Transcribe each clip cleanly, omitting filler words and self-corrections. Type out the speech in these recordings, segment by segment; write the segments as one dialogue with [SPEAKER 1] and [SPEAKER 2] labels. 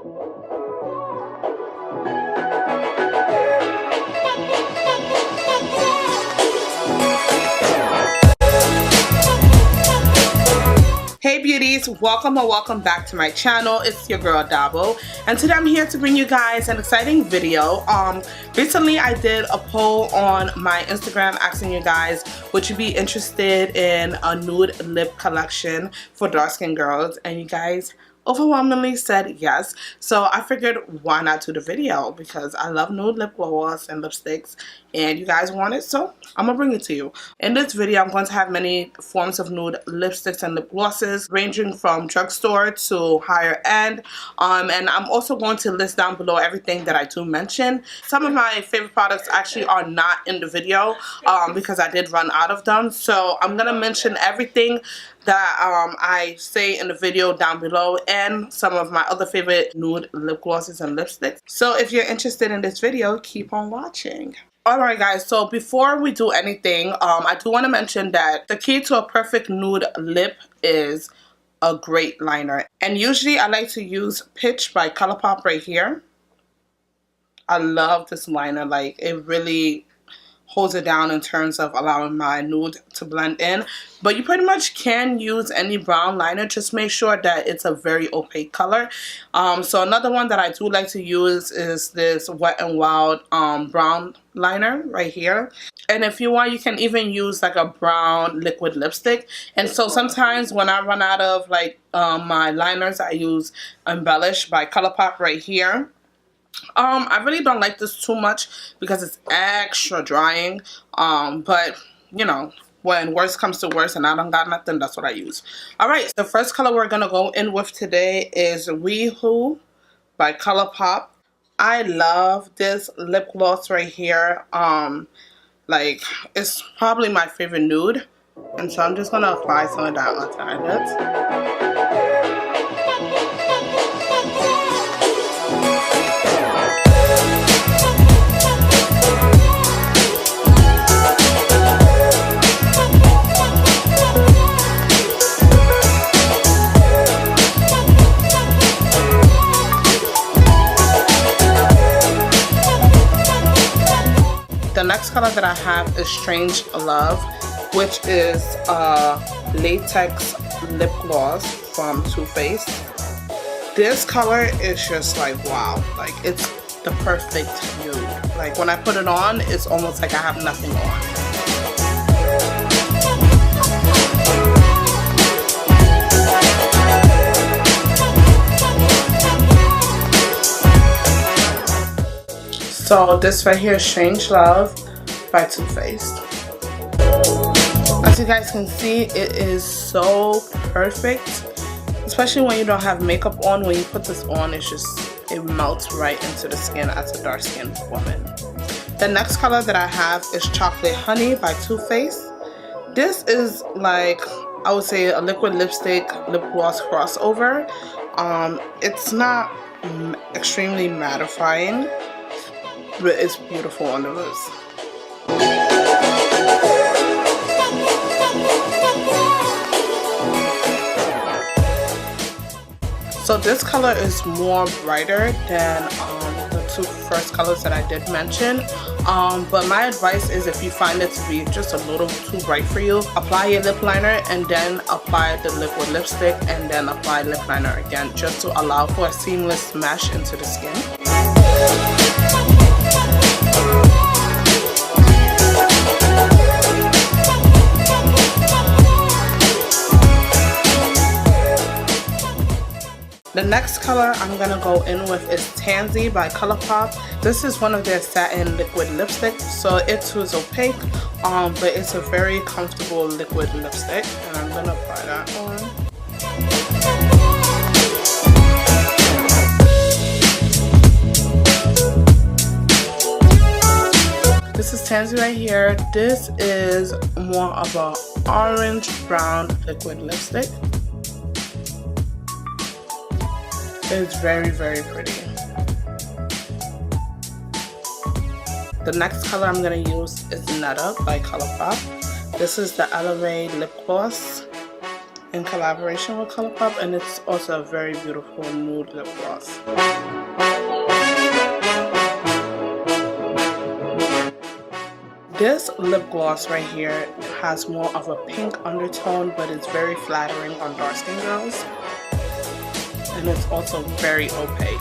[SPEAKER 1] Hey beauties, welcome or welcome back to my channel. It's your girl Dabo, and today I'm here to bring you guys an exciting video. Recently I did a poll on my Instagram asking you guys, would you be interested in a nude lip collection for dark skin girls, and you guys overwhelmingly said yes. So I figured, why not do the video, because I love nude lip gloss and lipsticks and you guys want it, so I'm gonna bring it to you. In this video I'm going to have many forms of nude lipsticks and lip glosses ranging from drugstore to higher end, and I'm also going to list down below everything that I do mention. Some of my favorite products actually are not in the video because I did run out of them, so I'm gonna mention everything that I say in the video down below, and some of my other favorite nude lip glosses and lipsticks. So if you're interested in this video, keep on watching. Alright guys, so before we do anything, I do want to mention that the key to a perfect nude lip is a great liner. And usually I like to use Pitch by ColourPop right here. I love this liner, like it really holds it down in terms of allowing my nude to blend in. But you pretty much can use any brown liner, just make sure that it's a very opaque color. So another one that I do like to use is this Wet n Wild brown liner right here. And if you want, you can even use like a brown liquid lipstick. And so sometimes when I run out of like my liners, I use Embellish by ColourPop right here. I really don't like this too much because it's extra drying, but you know, when worst comes to worst and I don't got nothing, that's what I use. Alright, the first color we're gonna go in with today is WeHo by ColourPop. I love this lip gloss right here. Like it's probably my favorite nude, and so I'm just gonna apply some of that onto my lips. The next color that I have is Strange Love, which is a latex lip gloss from Too Faced. This color is just like wow, like it's the perfect nude. Like when I put it on, it's almost like I have nothing on. So this right here is Strange Love by Too Faced. As you guys can see, it is so perfect, especially when you don't have makeup on. When you put this on, it melts right into the skin as a dark skinned woman. The next color that I have is Chocolate Honey by Too Faced. This is like, I would say, a liquid lipstick lip gloss crossover. It's not extremely mattifying, but it's beautiful on the lips. So this color is more brighter than the two first colors that I did mention. But my advice is, if you find it to be just a little too bright for you, apply your lip liner and then apply the liquid lipstick and then apply lip liner again, just to allow for a seamless mesh into the skin. The next color I'm going to go in with is Tansy by ColourPop. This is one of their satin liquid lipsticks, so it too is opaque, but it's a very comfortable liquid lipstick, and I'm going to apply that on. This is Tansy right here. This is more of a orange brown liquid lipstick. It's very, very pretty. The next color I'm going to use is Netta by ColourPop. This is the Elevate Lip Gloss. in collaboration with ColourPop, and it's also a very beautiful nude lip gloss. This lip gloss right here has more of a pink undertone, but it's very flattering on dark skin girls, and it's also very opaque.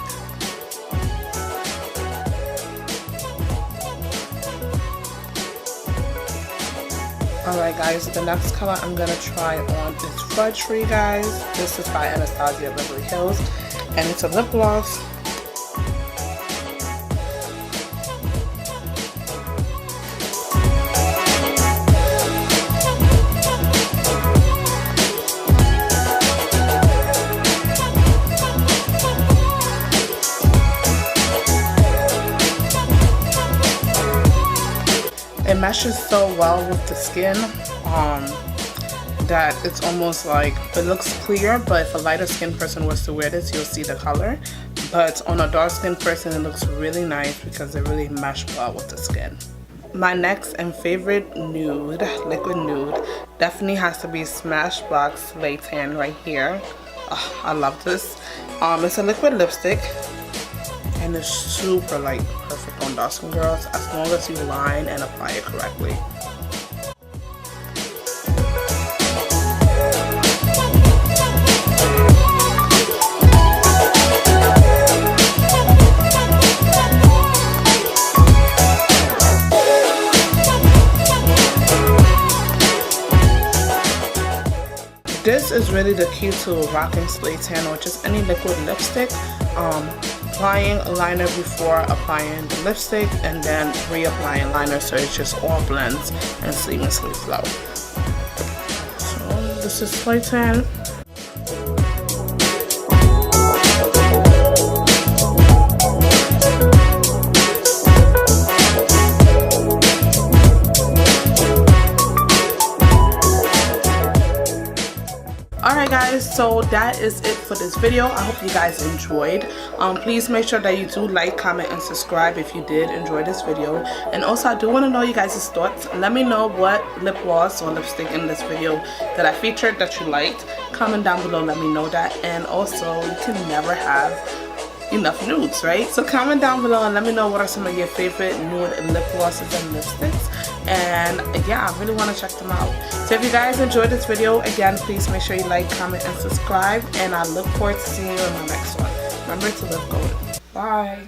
[SPEAKER 1] Alright guys, the next color I'm going to try on is Fudge for you guys. This is by Anastasia Beverly Hills, and it's a lip gloss. It meshes so well with the skin that it's almost like, it looks clear, but if a lighter skin person was to wear this, you'll see the color. But on a dark skin person, it looks really nice because it really meshed well with the skin. My next and favorite nude, liquid nude, definitely has to be Smashbox Slay Tan right here. Oh, I love this. It's a liquid lipstick, and it's super like perfect on dark skin girls as long as you line and apply it correctly. This is really the key to rocking Slay Tan or just any liquid lipstick. Applying a liner before applying the lipstick, and then reapplying liner so it just all blends and seamlessly flow. So this is Slay Tan. Alright guys, so that is it for this video. I hope you guys enjoyed. Please make sure that you do like, comment, and subscribe if you did enjoy this video. And also, I do want to know you guys' thoughts. Let me know what lip gloss or lipstick in this video that I featured that you liked. Comment down below, let me know that. And also, you can never have enough nudes, right? So comment down below and let me know what are some of your favorite nude lip glosses and lipsticks. And yeah, I really want to check them out. So if you guys enjoyed this video, again, please make sure you like, comment, and subscribe. And I look forward to seeing you in my next one. Remember to live golden. Bye.